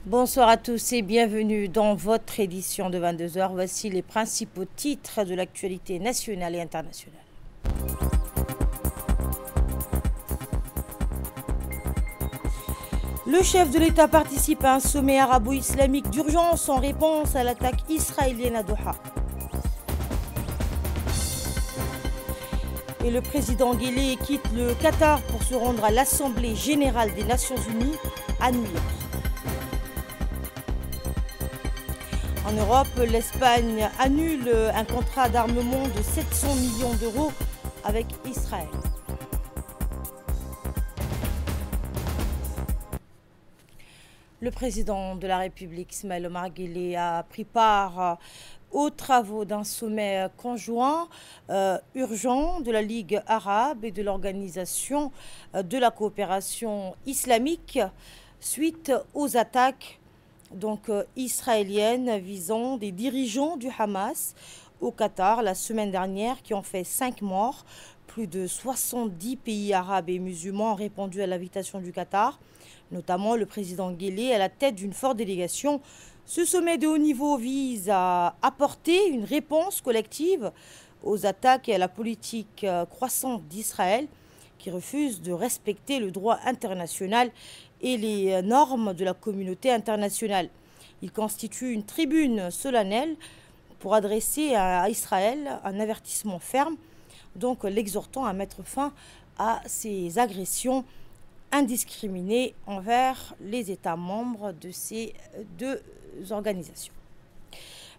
Bonsoir à tous et bienvenue dans votre édition de 22 heures. Voici les principaux titres de l'actualité nationale et internationale. Le chef de l'État participe à un sommet arabo-islamique d'urgence en réponse à l'attaque israélienne à Doha. Et le président Guelleh quitte le Qatar pour se rendre à l'Assemblée générale des Nations Unies à New York. En Europe, l'Espagne annule un contrat d'armement de 700 millions d'euros avec Israël. Le président de la République, Ismaël Omar Guelleh, a pris part aux travaux d'un sommet conjoint urgent de la Ligue arabe et de l'Organisation de la coopération islamique suite aux attaques israéliennes visant des dirigeants du Hamas au Qatar la semaine dernière qui ont fait 5 morts. Plus de 70 pays arabes et musulmans ont répondu à l'invitation du Qatar, notamment le président Guelleh à la tête d'une forte délégation. Ce sommet de haut niveau vise à apporter une réponse collective aux attaques et à la politique croissante d'Israël qui refuse de respecter le droit international et les normes de la communauté internationale. Il constitue une tribune solennelle pour adresser à Israël un avertissement ferme, donc l'exhortant à mettre fin à ces agressions indiscriminées envers les États membres de ces deux organisations.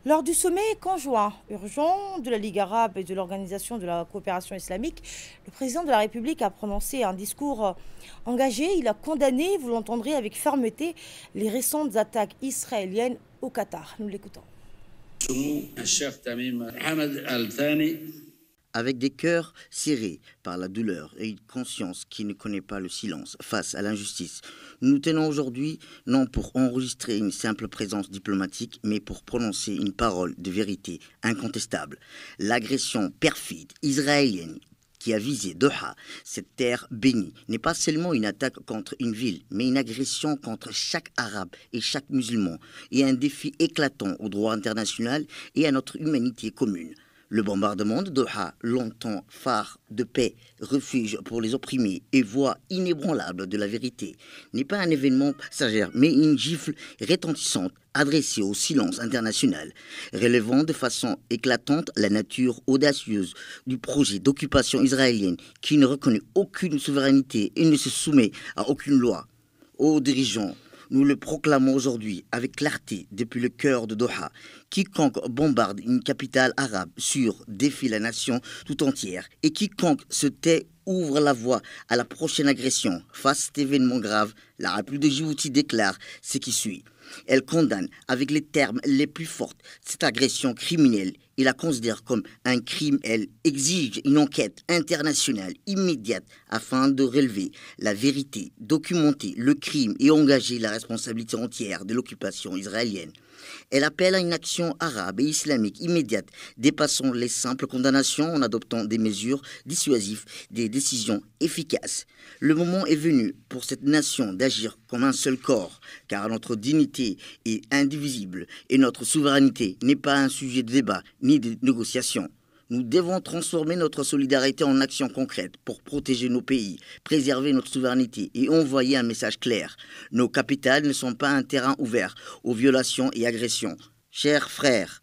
Lors du sommet conjoint urgent de la Ligue arabe et de l'Organisation de la coopération islamique, le président de la République a prononcé un discours engagé. Il a condamné, vous l'entendrez avec fermeté, les récentes attaques israéliennes au Qatar. Nous l'écoutons. Avec des cœurs serrés par la douleur et une conscience qui ne connaît pas le silence face à l'injustice, nous nous tenons aujourd'hui non pour enregistrer une simple présence diplomatique, mais pour prononcer une parole de vérité incontestable. L'agression perfide israélienne qui a visé Doha, cette terre bénie, n'est pas seulement une attaque contre une ville, mais une agression contre chaque arabe et chaque musulman, et un défi éclatant au droit international et à notre humanité commune. Le bombardement de Doha, longtemps phare de paix, refuge pour les opprimés et voie inébranlable de la vérité, n'est pas un événement passager, mais une gifle retentissante adressée au silence international, relevant de façon éclatante la nature audacieuse du projet d'occupation israélienne qui ne reconnaît aucune souveraineté et ne se soumet à aucune loi. Aux dirigeants, nous le proclamons aujourd'hui avec clarté depuis le cœur de Doha. Quiconque bombarde une capitale arabe défie la nation tout entière. Et quiconque se tait ouvre la voie à la prochaine agression. Face à cet événement grave, la République de Djibouti déclare ce qui suit. Elle condamne avec les termes les plus forts cette agression criminelle et la considère comme un crime. Elle exige une enquête internationale immédiate afin de relever la vérité, documenter le crime et engager la responsabilité entière de l'occupation israélienne. Elle appelle à une action arabe et islamique immédiate, dépassant les simples condamnations en adoptant des mesures dissuasives, des décisions efficaces. Le moment est venu pour cette nation d'agir comme un seul corps, car notre dignité est indivisible et notre souveraineté n'est pas un sujet de débat ni de négociation. Nous devons transformer notre solidarité en action concrète pour protéger nos pays, préserver notre souveraineté et envoyer un message clair. Nos capitales ne sont pas un terrain ouvert aux violations et agressions. Chers frères,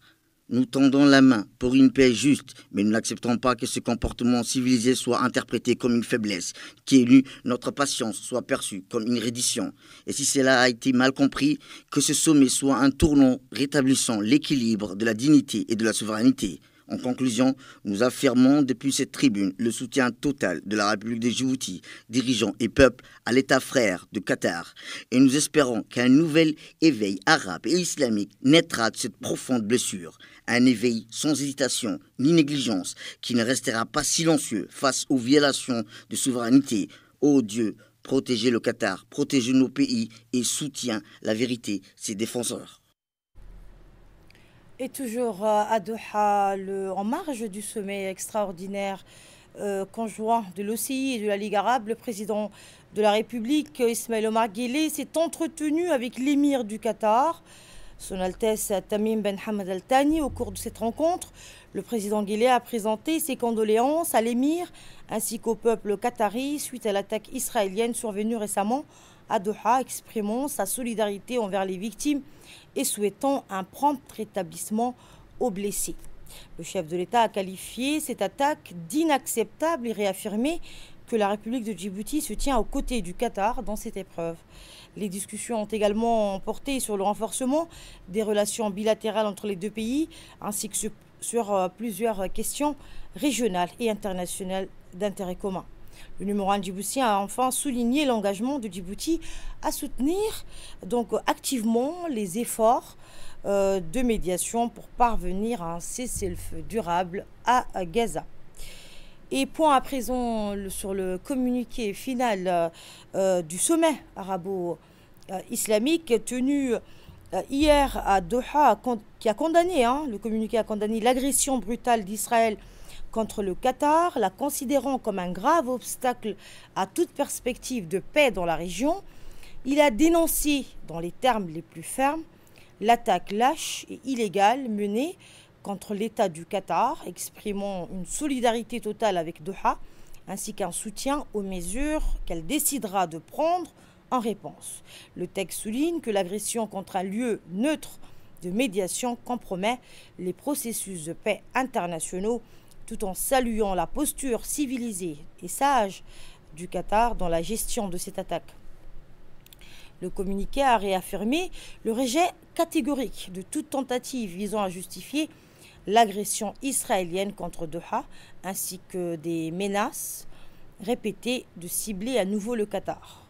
nous tendons la main pour une paix juste, mais nous n'acceptons pas que ce comportement civilisé soit interprété comme une faiblesse, que notre patience soit perçue comme une reddition. Et si cela a été mal compris, que ce sommet soit un tournant rétablissant l'équilibre de la dignité et de la souveraineté. En conclusion, nous affirmons depuis cette tribune le soutien total de la République de Djibouti, dirigeants et peuples, à l'État frère de Qatar. Et nous espérons qu'un nouvel éveil arabe et islamique naîtra de cette profonde blessure. Un éveil sans hésitation ni négligence qui ne restera pas silencieux face aux violations de souveraineté. Ô Dieu, protégez le Qatar, protégez nos pays et soutient la vérité, ses défenseurs. Et toujours à Doha, en marge du sommet extraordinaire conjoint de l'OCI et de la Ligue arabe, le président de la République, Ismaël Omar Guelleh, s'est entretenu avec l'émir du Qatar, Son Altesse Tamim Ben Hamad Al Thani. Au cours de cette rencontre, le président Guelleh a présenté ses condoléances à l'émir ainsi qu'au peuple qatari suite à l'attaque israélienne survenue récemment à Doha, exprimant sa solidarité envers les victimes et souhaitant un prompt rétablissement aux blessés. Le chef de l'État a qualifié cette attaque d'inacceptable et réaffirmé que la République de Djibouti se tient aux côtés du Qatar dans cette épreuve. Les discussions ont également porté sur le renforcement des relations bilatérales entre les deux pays, ainsi que sur plusieurs questions régionales et internationales d'intérêt commun. Le numéro 1 djiboutien a enfin souligné l'engagement de Djibouti à soutenir donc activement les efforts de médiation pour parvenir à un cessez-le-feu durable à Gaza. Et point à présent sur le communiqué final du sommet arabo-islamique tenu hier à Doha, qui a condamné, le communiqué a condamné l'agression brutale d'Israël contre le Qatar, la considérant comme un grave obstacle à toute perspective de paix dans la région. Il a dénoncé, dans les termes les plus fermes, l'attaque lâche et illégale menée contre l'État du Qatar, exprimant une solidarité totale avec Doha, ainsi qu'un soutien aux mesures qu'elle décidera de prendre en réponse. Le texte souligne que l'agression contre un lieu neutre de médiation compromet les processus de paix internationaux, tout en saluant la posture civilisée et sage du Qatar dans la gestion de cette attaque. Le communiqué a réaffirmé le rejet catégorique de toute tentative visant à justifier l'agression israélienne contre Doha, ainsi que des menaces répétées de cibler à nouveau le Qatar.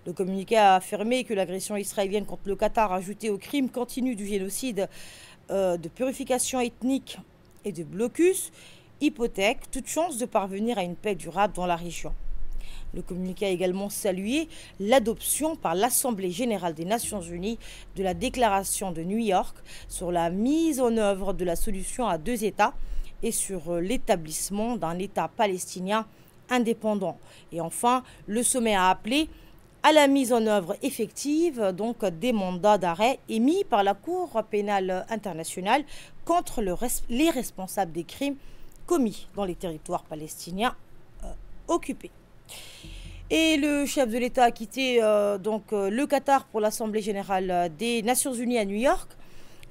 Le communiqué a affirmé que l'agression israélienne contre le Qatar, ajoutée au crime continu du génocide, de purification ethnique et de blocus, hypothèque toute chance de parvenir à une paix durable dans la région. Le communiqué a également salué l'adoption par l'Assemblée générale des Nations unies de la déclaration de New York sur la mise en œuvre de la solution à deux États et sur l'établissement d'un État palestinien indépendant. Et enfin, le sommet a appelé à la mise en œuvre effective des mandats d'arrêt émis par la Cour pénale internationale contre les responsables des crimes commis dans les territoires palestiniens occupés. Et le chef de l'État a quitté le Qatar pour l'Assemblée générale des Nations unies à New York.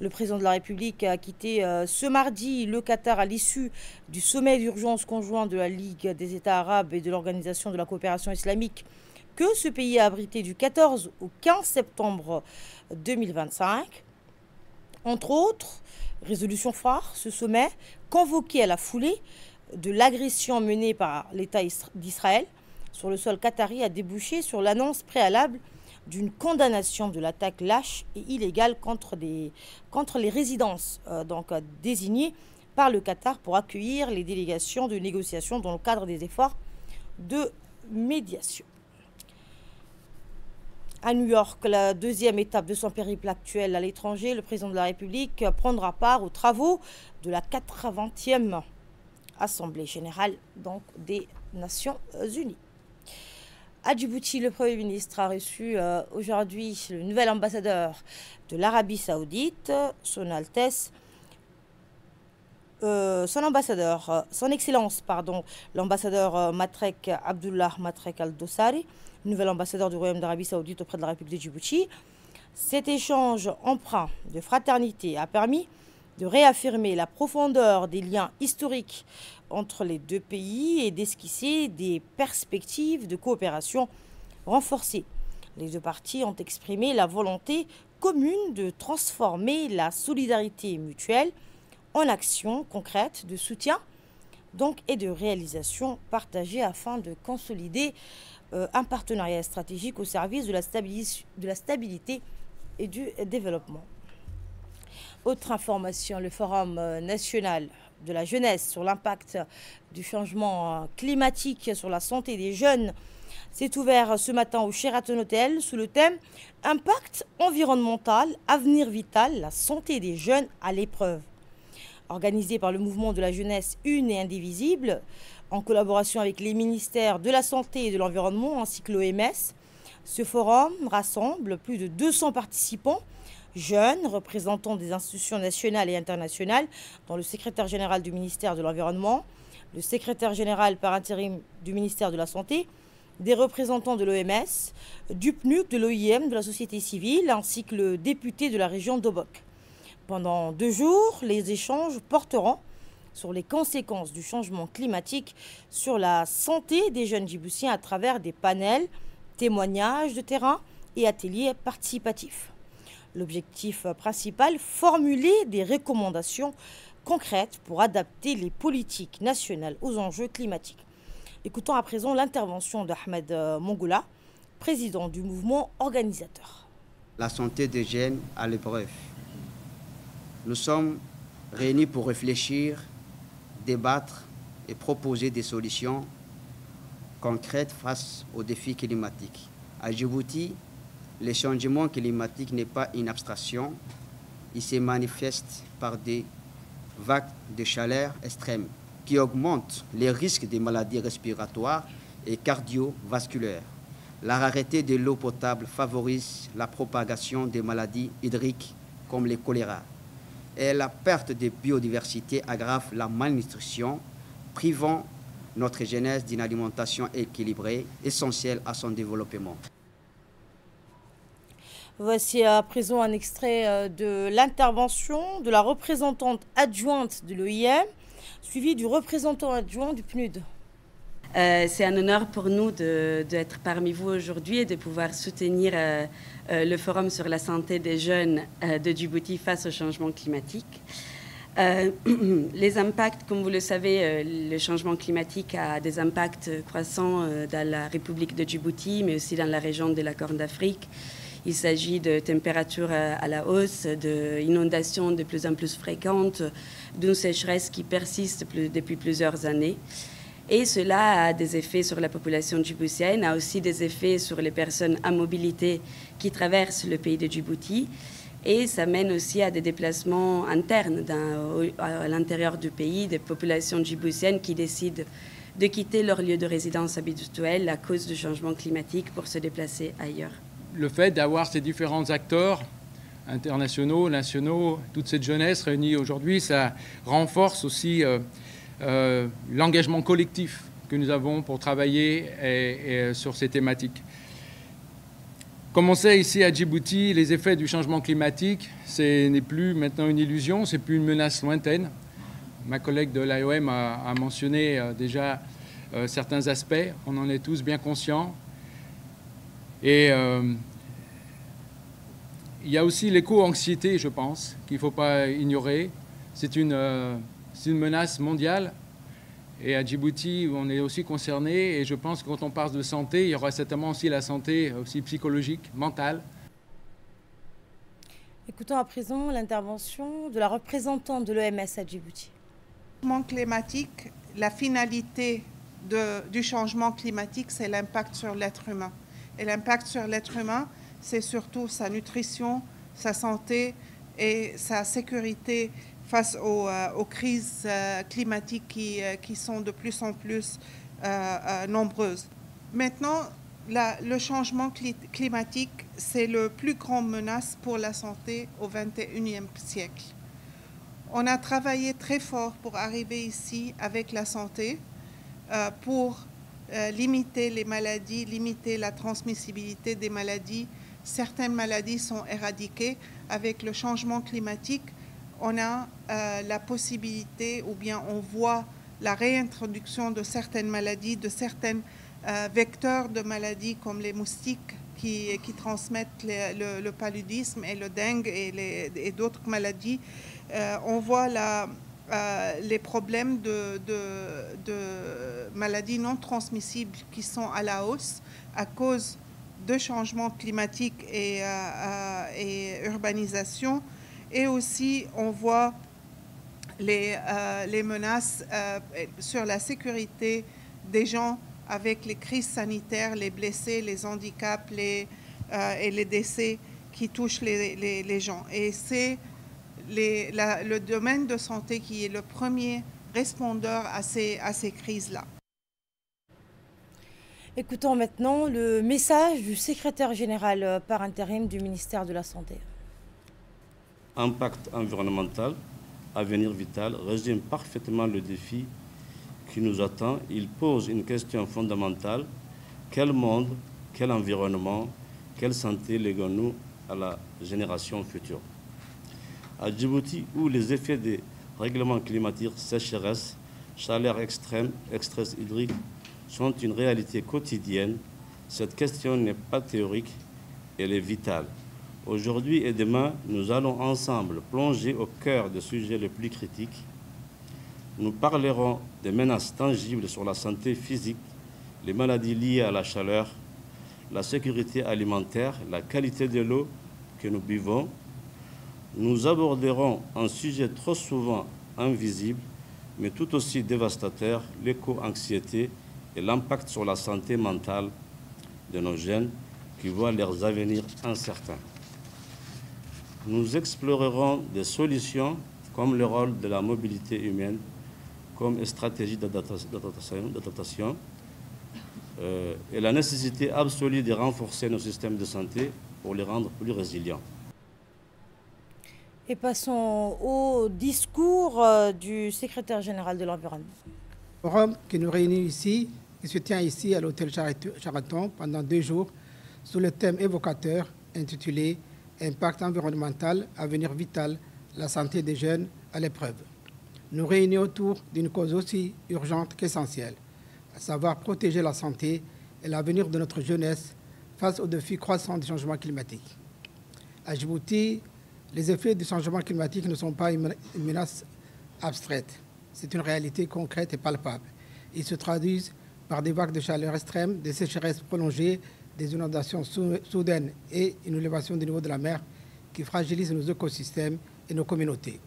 Le président de la République a quitté ce mardi le Qatar à l'issue du sommet d'urgence conjoint de la Ligue des États arabes et de l'Organisation de la coopération islamique que ce pays a abrité du 14 au 15 septembre 2025. Entre autres résolutions phares, ce sommet, convoqué à la foulée de l'agression menée par l'État d'Israël sur le sol qatari, a débouché sur l'annonce préalable d'une condamnation de l'attaque lâche et illégale contre les résidences désignées par le Qatar pour accueillir les délégations de négociation dans le cadre des efforts de médiation. À New York, la deuxième étape de son périple actuel à l'étranger, le président de la République prendra part aux travaux de la 80e Assemblée générale des Nations unies. À Djibouti, le Premier ministre a reçu aujourd'hui le nouvel ambassadeur de l'Arabie Saoudite, Son Excellence, l'ambassadeur Matrek Abdullah Matrek Al-Dossari, nouvel ambassadeur du Royaume d'Arabie Saoudite auprès de la République de Djibouti. Cet échange empreint de fraternité a permis de réaffirmer la profondeur des liens historiques entre les deux pays et d'esquisser des perspectives de coopération renforcées. Les deux parties ont exprimé la volonté commune de transformer la solidarité mutuelle en actions concrètes de soutien et de réalisation partagée afin de consolider un partenariat stratégique au service de la stabilité et du développement. Autre information, le Forum national de la jeunesse sur l'impact du changement climatique sur la santé des jeunes s'est ouvert ce matin au Sheraton Hotel sous le thème « Impact environnemental, avenir vital, la santé des jeunes à l'épreuve ». Organisé par le mouvement de la jeunesse une et indivisible, en collaboration avec les ministères de la Santé et de l'Environnement ainsi que l'OMS. Ce forum rassemble plus de 200 participants, jeunes, représentants des institutions nationales et internationales, dont le secrétaire général du ministère de l'Environnement, le secrétaire général par intérim du ministère de la Santé, des représentants de l'OMS, du PNUD, de l'OIM, de la société civile, ainsi que le député de la région d'Obok. Pendant 2 jours, les échanges porteront sur les conséquences du changement climatique sur la santé des jeunes djiboutiens à travers des panels, témoignages de terrain et ateliers participatifs. L'objectif principal, formuler des recommandations concrètes pour adapter les politiques nationales aux enjeux climatiques. Écoutons à présent l'intervention d'Ahmed Mongoula, président du mouvement organisateur. La santé des jeunes à l'épreuve. Nous sommes réunis pour réfléchir, débattre et proposer des solutions concrètes face aux défis climatiques. À Djibouti, le changement climatique n'est pas une abstraction. Il se manifeste par des vagues de chaleur extrêmes qui augmentent les risques de maladies respiratoires et cardiovasculaires. La rareté de l'eau potable favorise la propagation des maladies hydriques comme le choléra. Et la perte de biodiversité aggrave la malnutrition, privant notre jeunesse d'une alimentation équilibrée, essentielle à son développement. Voici à présent un extrait de l'intervention de la représentante adjointe de l'OIM, suivie du représentant adjoint du PNUD. C'est un honneur pour nous d'être parmi vous aujourd'hui et de pouvoir soutenir le Forum sur la santé des jeunes de Djibouti face au changement climatique. Les impacts, comme vous le savez, le changement climatique a des impacts croissants dans la République de Djibouti, mais aussi dans la région de la Corne d'Afrique. Il s'agit de températures à la hausse, d'inondations de plus en plus fréquentes, d'une sécheresse qui persiste depuis plusieurs années. Et cela a des effets sur la population djiboutienne, a aussi des effets sur les personnes à mobilité qui traversent le pays de Djibouti. Et ça mène aussi à des déplacements internes à l'intérieur du pays, des populations djiboutiennes qui décident de quitter leur lieu de résidence habituel à cause du changement climatique pour se déplacer ailleurs. Le fait d'avoir ces différents acteurs internationaux, nationaux, toute cette jeunesse réunie aujourd'hui, ça renforce aussi l'engagement collectif que nous avons pour travailler sur ces thématiques. Comme on sait ici à Djibouti, les effets du changement climatique, ce n'est plus maintenant une illusion, c'est plus une menace lointaine. Ma collègue de l'IOM a mentionné déjà certains aspects, on en est tous bien conscients. Et il y a aussi l'éco-anxiété, je pense, qu'il ne faut pas ignorer. C'est une menace mondiale. Et à Djibouti, on est aussi concerné. Et je pense que quand on parle de santé, il y aura certainement aussi la santé aussi psychologique, mentale. Écoutons à présent l'intervention de la représentante de l'OMS à Djibouti. Le changement climatique, la finalité du changement climatique, c'est l'impact sur l'être humain. Et l'impact sur l'être humain, c'est surtout sa nutrition, sa santé et sa sécurité face aux crises climatiques qui sont de plus en plus nombreuses. Maintenant, le changement climatique, c'est la plus grande menace pour la santé au XXIe siècle. On a travaillé très fort pour arriver ici avec la santé, pour limiter les maladies, limiter la transmissibilité des maladies. Certaines maladies sont éradiquées. Avec le changement climatique, on a la possibilité, ou bien on voit la réintroduction de certaines maladies, de certains vecteurs de maladies comme les moustiques qui transmettent le paludisme et le dengue et d'autres maladies. On voit les problèmes de maladies non transmissibles qui sont à la hausse à cause de changements climatiques et urbanisation. Et aussi, on voit les menaces sur la sécurité des gens avec les crises sanitaires, les blessés, les handicaps et les décès qui touchent les gens. Et c'est le domaine de santé qui est le premier répondeur à ces crises-là. Écoutons maintenant le message du secrétaire général par intérim du ministère de la Santé. Impact environnemental, avenir vital, résume parfaitement le défi qui nous attend. Il pose une question fondamentale. Quel monde, quel environnement, quelle santé léguons-nous à la génération future? À Djibouti, où les effets des règlements climatiques, sécheresse, chaleur extrême, stress hydrique sont une réalité quotidienne, cette question n'est pas théorique, elle est vitale. Aujourd'hui et demain, nous allons ensemble plonger au cœur des sujets les plus critiques. Nous parlerons des menaces tangibles sur la santé physique, les maladies liées à la chaleur, la sécurité alimentaire, la qualité de l'eau que nous buvons. Nous aborderons un sujet trop souvent invisible, mais tout aussi dévastateur, l'éco-anxiété et l'impact sur la santé mentale de nos jeunes qui voient leurs avenirs incertains. Nous explorerons des solutions comme le rôle de la mobilité humaine, comme stratégie d'adaptation et la nécessité absolue de renforcer nos systèmes de santé pour les rendre plus résilients. Et passons au discours du secrétaire général de l'environnement. Le forum qui nous réunit ici, qui se tient ici à l'hôtel Charaton pendant 2 jours, sous le thème évocateur intitulé « Impact environnemental, avenir vital, la santé des jeunes à l'épreuve ». Nous réunissons autour d'une cause aussi urgente qu'essentielle, à savoir protéger la santé et l'avenir de notre jeunesse face aux défis croissants du changement climatique. À Djibouti, les effets du changement climatique ne sont pas une menace abstraite. C'est une réalité concrète et palpable. Ils se traduisent par des vagues de chaleur extrêmes, des sécheresses prolongées, des inondations soudaines et une élévation du niveau de la mer qui fragilisent nos écosystèmes et nos communautés.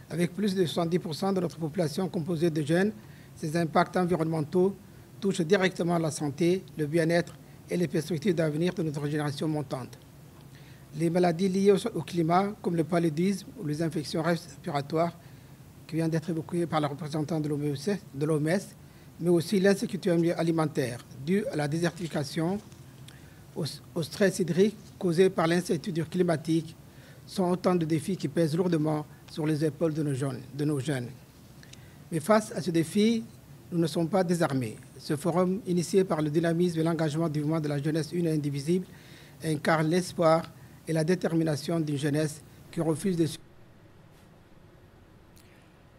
Avec plus de 70% de notre population composée de jeunes, ces impacts environnementaux touchent directement la santé, le bien-être et les perspectives d'avenir de notre génération montante. Les maladies liées au climat, comme le paludisme ou les infections respiratoires, qui vient d'être évoquées par la représentante de l'OMS, mais aussi l'insécurité alimentaire due à la désertification, au stress hydrique causé par l'incertitude climatique, sont autant de défis qui pèsent lourdement sur les épaules de nos jeunes. Mais face à ce défi, nous ne sommes pas désarmés. Ce forum, initié par le dynamisme et l'engagement du mouvement de la jeunesse une et indivisible, incarne l'espoir et la détermination d'une jeunesse qui refuse de...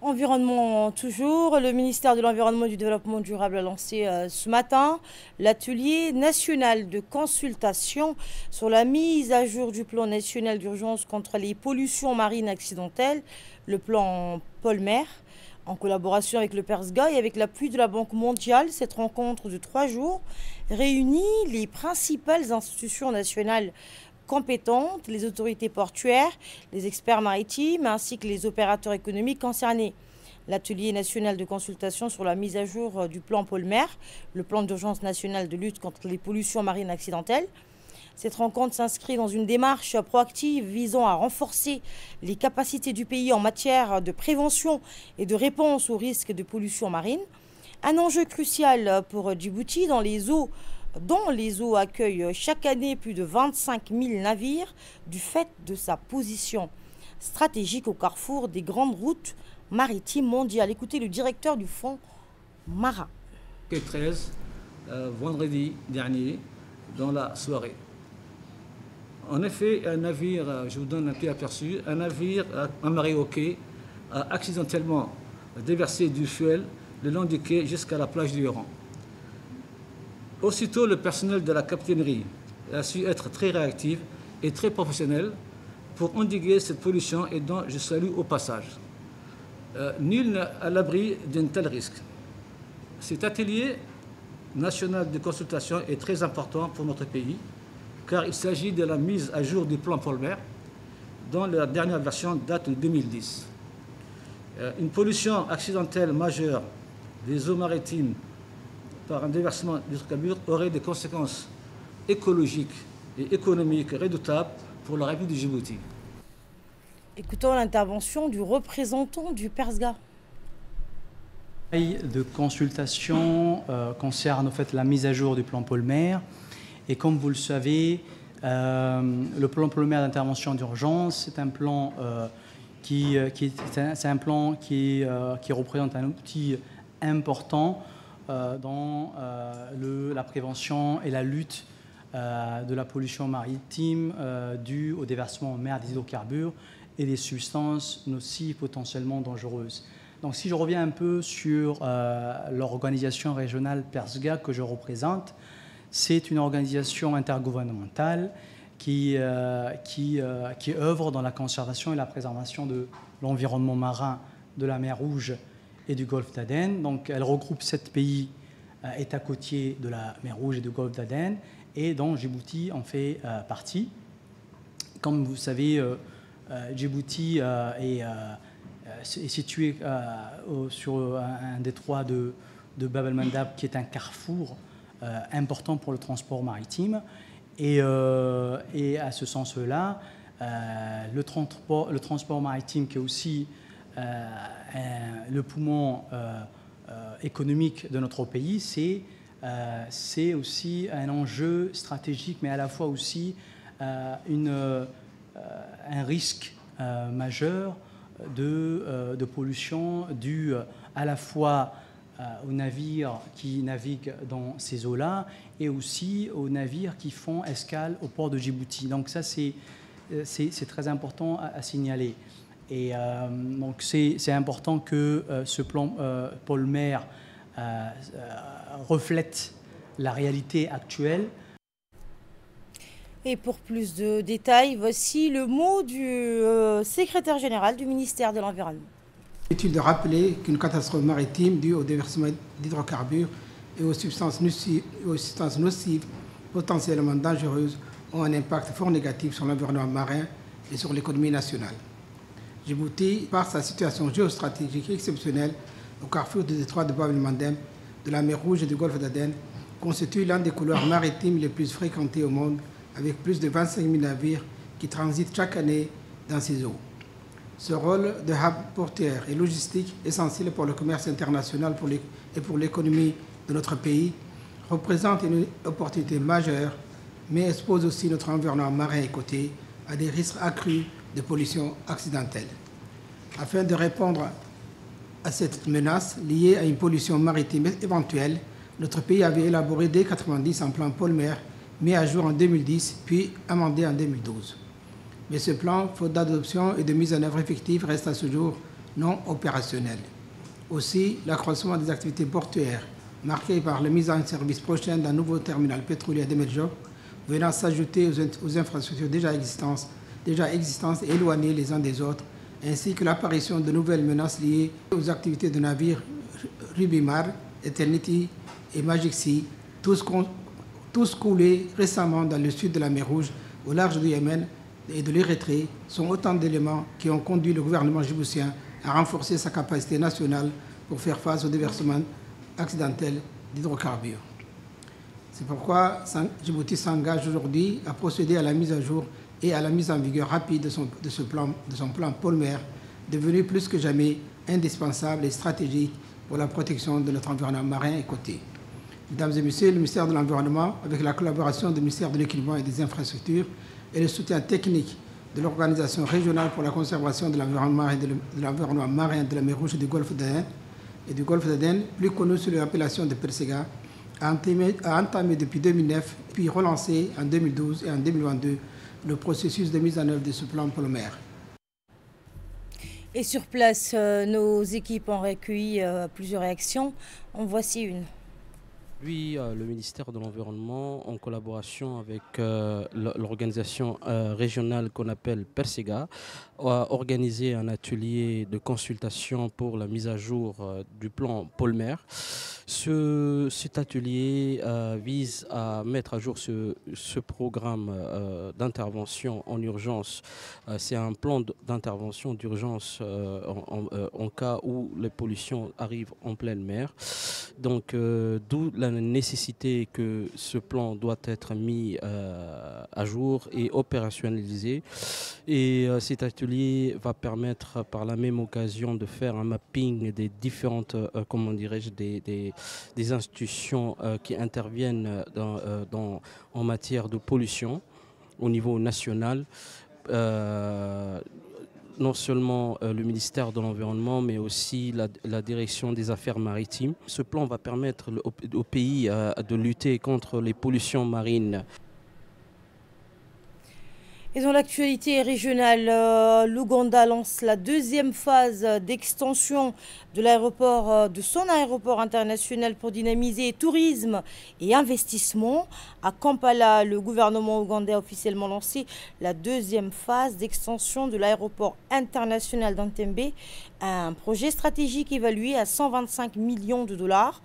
Environnement toujours, le ministère de l'Environnement et du Développement durable a lancé ce matin l'atelier national de consultation sur la mise à jour du plan national d'urgence contre les pollutions marines accidentelles, le plan Polmer. En collaboration avec le PERSGA et avec l'appui de la Banque mondiale, cette rencontre de 3 jours réunit les principales institutions nationales compétentes, les autorités portuaires, les experts maritimes ainsi que les opérateurs économiques concernés. L'atelier national de consultation sur la mise à jour du plan Polmer, le plan d'urgence national de lutte contre les pollutions marines accidentelles. Cette rencontre s'inscrit dans une démarche proactive visant à renforcer les capacités du pays en matière de prévention et de réponse aux risques de pollution marine. Un enjeu crucial pour Djibouti dont les eaux accueillent chaque année plus de 25 000 navires du fait de sa position stratégique au carrefour des grandes routes maritimes mondiales. Écoutez le directeur du fonds Mara. Le 13, vendredi dernier, dans la soirée. En effet, un navire, je vous donne un petit aperçu, un navire, un marée-hockey, a accidentellement déversé du fuel le long du quai jusqu'à la plage du Huron. Aussitôt, le personnel de la capitainerie a su être très réactif et très professionnel pour endiguer cette pollution et dont je salue au passage. Nul n'est à l'abri d'un tel risque. Cet atelier national de consultation est très important pour notre pays car il s'agit de la mise à jour du plan Polmer dont la dernière version date de 2010. Une pollution accidentelle majeure des eaux maritimes par un déversement d'hydrocarbures aurait des conséquences écologiques et économiques redoutables pour la République du Djibouti. Écoutons l'intervention du représentant du PERSGA. De consultation concerne en fait la mise à jour du plan Polmer. Et comme vous le savez, le plan Polmer d'intervention d'urgence, c'est un plan qui représente un outil important dans la prévention et la lutte de la pollution maritime due au déversement en mer des hydrocarbures et des substances nocives potentiellement dangereuses. Donc si je reviens un peu sur l'organisation régionale PERSGA que je représente, c'est une organisation intergouvernementale qui œuvre dans la conservation et la préservation de l'environnement marin de la mer Rouge et du golfe d'Aden. Donc elle regroupe 7 pays États côtiers de la mer Rouge et du golfe d'Aden, et dont Djibouti en fait partie. Comme vous savez, Djibouti est situé sur un détroit de Bab el-Mandab, qui est un carrefour important pour le transport maritime. Et à ce sens-là, le transport maritime, qui est aussi le poumon économique de notre pays, c'est aussi un enjeu stratégique, mais à la fois aussi un risque majeur de pollution due à la fois aux navires qui naviguent dans ces eaux-là et aussi aux navires qui font escale au port de Djibouti. Donc ça, c'est très important à signaler. Et donc c'est important que ce plan Polmer reflète la réalité actuelle. Et pour plus de détails, voici le mot du secrétaire général du ministère de l'Environnement. Il est utile de rappeler qu'une catastrophe maritime due au déversement d'hydrocarbures et aux substances nocives potentiellement dangereuses ont un impact fort négatif sur l'environnement marin et sur l'économie nationale. Djibouti, par sa situation géostratégique exceptionnelle au carrefour du détroit de Bab el-Mandeb, de la mer Rouge et du golfe d'Aden, constitue l'un des couloirs maritimes les plus fréquentés au monde, avec plus de 25 000 navires qui transitent chaque année dans ces eaux. Ce rôle de hub portuaire et logistique essentiel pour le commerce international et pour l'économie de notre pays représente une opportunité majeure, mais expose aussi notre environnement marin et côtier à des risques accrus de pollution accidentelle. Afin de répondre à cette menace liée à une pollution maritime éventuelle, notre pays avait élaboré dès 1990 un plan Polmer mis à jour en 2010, puis amendé en 2012. Mais ce plan, faute d'adoption et de mise en œuvre effective, reste à ce jour non opérationnel. Aussi, l'accroissement des activités portuaires, marqué par la mise en service prochaine d'un nouveau terminal pétrolier à Demeljok, venant s'ajouter aux infrastructures déjà existantes et éloignées les uns des autres, ainsi que l'apparition de nouvelles menaces liées aux activités de navires Rubimar, Eternity et Magic Sea, tous coulés récemment dans le sud de la mer Rouge, au large du Yémen et de l'Érythrée, sont autant d'éléments qui ont conduit le gouvernement djiboutien à renforcer sa capacité nationale pour faire face au déversement accidentel d'hydrocarbures. C'est pourquoi Djibouti s'engage aujourd'hui à procéder à la mise à jour et à la mise en vigueur rapide de son plan Polmer, devenu plus que jamais indispensable et stratégique pour la protection de notre environnement marin et côtier. Mesdames et Messieurs, le ministère de l'Environnement, avec la collaboration du ministère de l'Équipement et des Infrastructures et le soutien technique de l'Organisation régionale pour la conservation de l'environnement marin de la mer Rouge et du golfe d'Aden, plus connu sous l'appellation de PERSGA, a entamé depuis 2009, puis relancé en 2012 et en 2022 le processus de mise en œuvre de ce plan Polmer. Et sur place, nos équipes ont recueilli plusieurs réactions. En voici une. Oui, le ministère de l'Environnement, en collaboration avec l'organisation régionale qu'on appelle PERSGA, a organisé un atelier de consultation pour la mise à jour du plan Polmer. Cet atelier vise à mettre à jour ce programme d'intervention en urgence. C'est un plan d'intervention d'urgence en cas où les pollutions arrivent en pleine mer. Donc, d'où la nécessité que ce plan doit être mis à jour et opérationnalisé. Et cet atelier va permettre par la même occasion de faire un mapping des différentes, comment dirais-je, des institutions qui interviennent en matière de pollution au niveau national. Non seulement le ministère de l'Environnement, mais aussi la direction des affaires maritimes. Ce plan va permettre au pays de lutter contre les pollutions marines. Et dans l'actualité régionale, l'Ouganda lance la deuxième phase d'extension de son aéroport international pour dynamiser tourisme et investissement. À Kampala, le gouvernement ougandais a officiellement lancé la deuxième phase d'extension de l'aéroport international d'Entebbe, un projet stratégique évalué à 125 millions de dollars.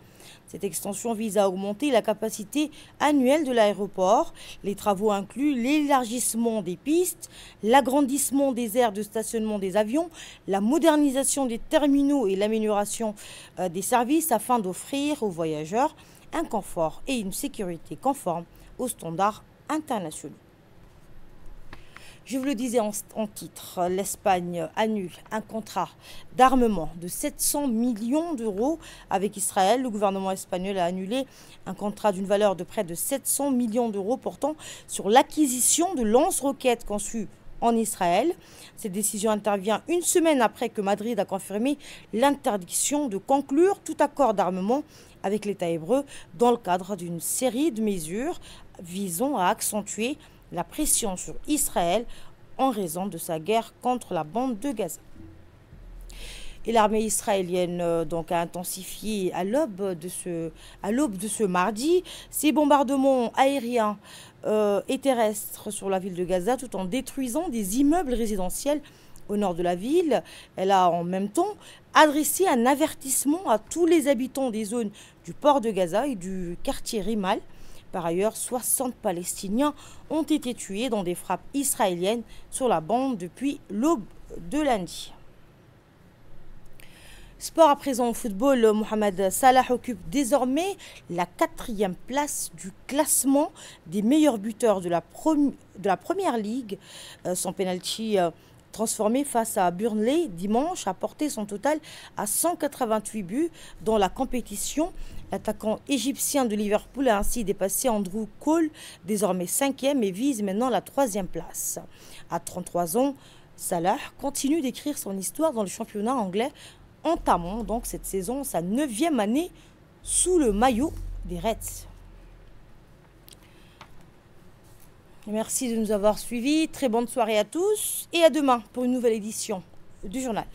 Cette extension vise à augmenter la capacité annuelle de l'aéroport. Les travaux incluent l'élargissement des pistes, l'agrandissement des aires de stationnement des avions, la modernisation des terminaux et l'amélioration des services afin d'offrir aux voyageurs un confort et une sécurité conformes aux standards internationaux. Je vous le disais en titre, l'Espagne annule un contrat d'armement de 700 millions d'euros avec Israël. Le gouvernement espagnol a annulé un contrat d'une valeur de près de 700 millions d'euros portant sur l'acquisition de lance-roquettes conçues en Israël. Cette décision intervient une semaine après que Madrid a confirmé l'interdiction de conclure tout accord d'armement avec l'État hébreu dans le cadre d'une série de mesures visant à accentuer la pression sur Israël en raison de sa guerre contre la bande de Gaza. Et l'armée israélienne donc a intensifié à l'aube de ce mardi ses bombardements aériens et terrestres sur la ville de Gaza tout en détruisant des immeubles résidentiels au nord de la ville. Elle a en même temps adressé un avertissement à tous les habitants des zones du port de Gaza et du quartier Rimal. Par ailleurs, 60 Palestiniens ont été tués dans des frappes israéliennes sur la bande depuis l'aube de lundi. Sport à présent au football, Mohamed Salah occupe désormais la 4e place du classement des meilleurs buteurs de la Première Ligue. Son penalty transformé face à Burnley dimanche a porté son total à 188 buts dans la compétition. L'attaquant égyptien de Liverpool a ainsi dépassé Andrew Cole, désormais 5e et vise maintenant la 3e place. À 33 ans, Salah continue d'écrire son histoire dans le championnat anglais, entamant donc cette saison sa 9e année sous le maillot des Reds. Merci de nous avoir suivis. Très bonne soirée à tous et à demain pour une nouvelle édition du journal.